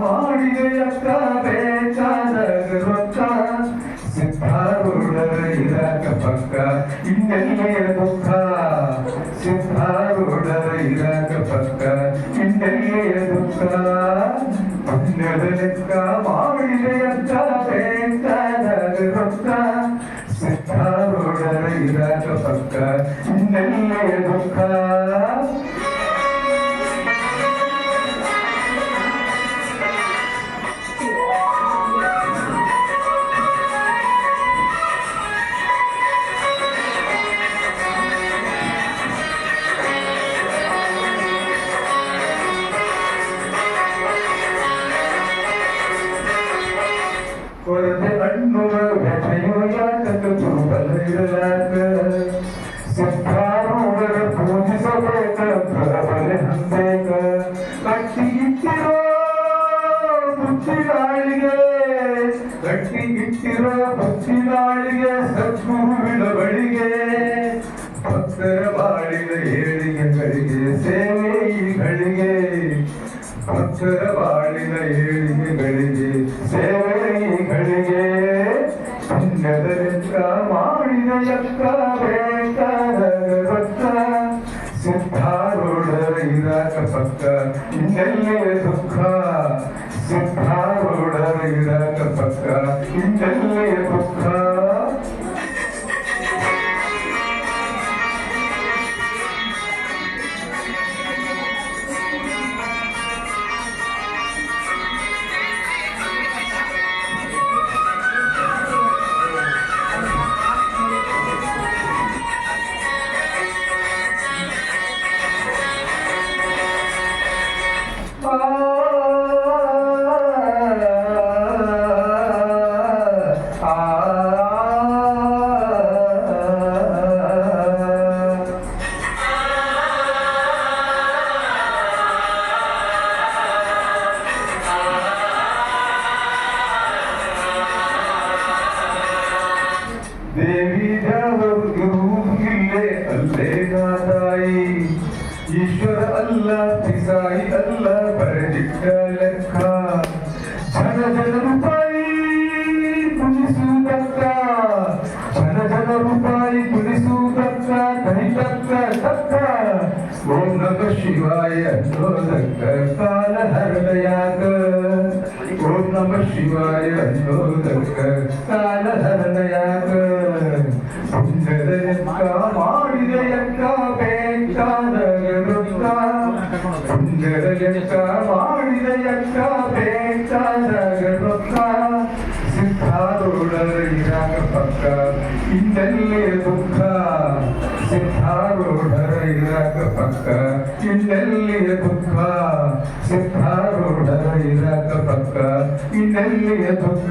ಮಾಡಿದೆಯಕ್ಕ ಬೇಕಾದಾಗ ರೊಕ್ಕ ಸಿದ್ಧಾರೂಢರ ಇರಾಕ ಪಕ್ಕ ಇನ್ನೆಲ್ಲೆಯ ದುಃಖ ಸಿದ್ಧಾರೂಢರ ಇರಾಕ ಪಕ್ಕ ಇನ್ನೆಲ್ಲೆಯ ದುಃಖ ಪುಣ್ಯದ ಲೆಕ್ಕ ಮಾಡಿದೆಯಕ್ಕ ಬೇಕಾದಾಗ ರೊಕ್ಕ ಸಿದ್ಧಾರೂಢರ ಇರಾಕ ಪಕ್ಕ ಇನ್ನೆಲ್ಲೆಯ ದುಃಖ ಕೊರತೆ ಅನ್ನುವ ವ್ಯಥೆಯು ಯಾತಕ ದುರ್ಬಲ ಇರಲಾಕ ಸಿದ್ಧಾರೂಢರ ಪೂಜಿಸಬೇಕ ಪ್ರಬಲೆ ಹಂಬೇಕ ಕಟ್ಟಿ ಇಟ್ಟಿರೋ ಬುದ್ಧಿಗಾಳಿಗೆ ಕಟ್ಟಿ ಇಟ್ಟಿರೋ ಬುದ್ಧಿಗಾಳಿಗೆ ಸದ್ಗುರುವಿನ ಬಳಿಗೆ ಭಕ್ತರ ಬಾಳಿನ ಏಳಿಗೆಗಳಿಗೆ ಸೇವೆ ಈಗಳಿಗೆ ಭಕ್ತರ ಬಾಳಿನ ಏಳಿಗೆಗಳಿಗೆ ಸೇವೆ ಈಗಳಿಗೆ ಪುಣ್ಯದ ಲೆಕ್ಕ ಮಾಡಿದ ಲೆಕ್ಕ ಬೇಕಾದ ರೊಕ್ಕ ಸಿದ್ಧಾರೂಢರ ಇರಾಕ ಪಕ್ಕ ಇನ್ನೆಲ್ಲೆಯ ದುಃಖ ಸಿದ್ಧಾರೂಢರ ಇರಾಕ ಪಕ್ಕ ಇನ್ನೆಲ್ಲೆಯ ದುಃಖ ದೇವಿ ದೇವರಿಲ್ಲೇ ಅಲ್ಲೇ ನಾದಾಯಿ ಈಶ್ವರ ಅಲ್ಲ ಪಿಸಾಯಿ ಅಲ್ಲ ಬರೆದಿಟ್ಟ ಲೆಕ್ಕ ಜನ ರೂಪಾಯಿ ಕುಣಿಸುವುದಕ್ಕ ಜನ ರೂಪಾಯಿ ಕುಣಿಸುವುದಕ್ಕ ಕೈತಕ್ಕ ತಕ್ಕ ಓಂ ನಮ ಶಿವಾಯ ಅನ್ನೋದಕ್ಕ ಕಾಲ ಹರದಯಾಗ ಓಂ ನಮ ಶಿವಾಯ ಅನ್ನೋದಕ್ಕ ಕಾಲ ಹರದಯಾಗ ಪುಣ್ಯದ ಲೆಕ್ಕ ಮಾಡಿದೆಯಕ್ಕ ಬೇಕಾದಾಗ ರೊಕ್ಕ ಪುಣ್ಯದ ಲೆಕ್ಕ ಮಾಡಿದೆಯಕ್ಕ ಬೇಕಾದಾಗ ರೊಕ್ಕ ಸಿದ್ಧಾರೂಢರ ಇರಾಕ ಪಕ್ಕ ಇನ್ನೆಲ್ಲೆಯ ದುಃಖ ಸಿದ್ಧಾರೂಢರ ಇರಾಕ ಪಕ್ಕ ಇನ್ನೆಲ್ಲೆಯ ದುಃಖ ಸಿದ್ಧಾರೂಢರ ಇರಾಕ ಪಕ್ಕ ಇನ್ನೆಲ್ಲೆಯ ದುಃಖ